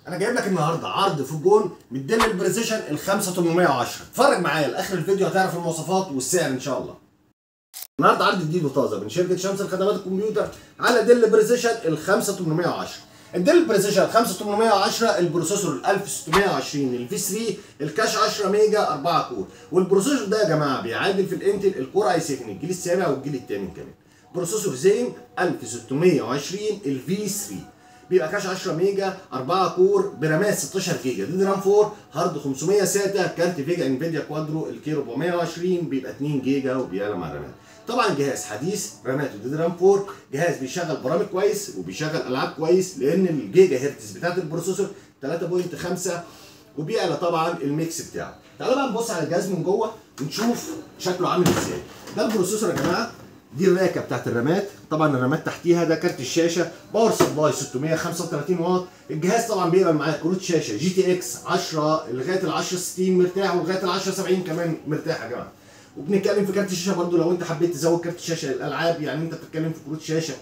انا جايب لك النهارده عرض في الجون مديل البريسيشن ال 5810. اتفرج معايا لاخر الفيديو هتعرف المواصفات والسعر ان شاء الله. النهارده عرض جديد وطازه من شركه شمس الخدمات الكمبيوتر على ديل بريسيشن ال 5810. الديل بريسيشن 5810 البروسيسور ال 1620 الفي 3 الكاش 10 ميجا 4 كور، والبروسيسور ده يا جماعه بيعادل في الانتل الكور اي 7 الجيل السابع والجيل الثامن كمان. بروسيسور زين 1620 الفي 3 بيبقى كاش 10 ميجا 4 كور برامات 16 جيجا دي رام 4 هارد 500 ساتا كارت فيجا انفيديا كوادرو الكي 420 بيبقى 2 جيجا وبيعلى مع الرامات. طبعا جهاز حديث رامات ودي رام 4 جهاز بيشغل برامج كويس وبيشغل العاب كويس لان الجيجا هرتز بتاعت البروسيسور 3.5 وبيعلى طبعا الميكس بتاعه. تعالوا بقى نبص على الجهاز من جوه ونشوف شكله عامل ازاي. ده البروسيسور يا جماعه، دي الراكه بتاعت الرامات، طبعا الرامات تحتيها ده كارت الشاشه باور سبلاي 635 واط. الجهاز طبعا بيقبل معاه كروت شاشه جي تي اكس 10 لغايه ال 1060 مرتاح ولغايه ال 1070 كمان مرتاح يا جماعه. وبنتكلم في كارت الشاشه برده لو انت حبيت تزود كارت الشاشه للالعاب، يعني انت بتتكلم في كروت شاشه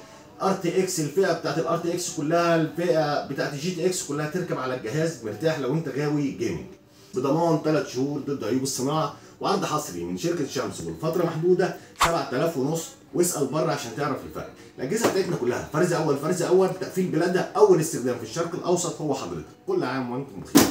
ار تي اكس، الفئه بتاعت الار تي اكس كلها، الفئه بتاعت الجي تي اكس كلها تركب على الجهاز مرتاح لو انت غاوي جيمنج. بضمان 3 شهور ضد عيوب الصناعه، وعرض حصري من شركه شمس والفتره محدوده 7000 ونص، واسال بره عشان تعرف الفرق. الاجهزه بتاعتنا كلها فرز اول فرز اول، تقفيل بلادها اول استخدام في الشرق الاوسط هو حضرتك. كل عام وانتم بخير.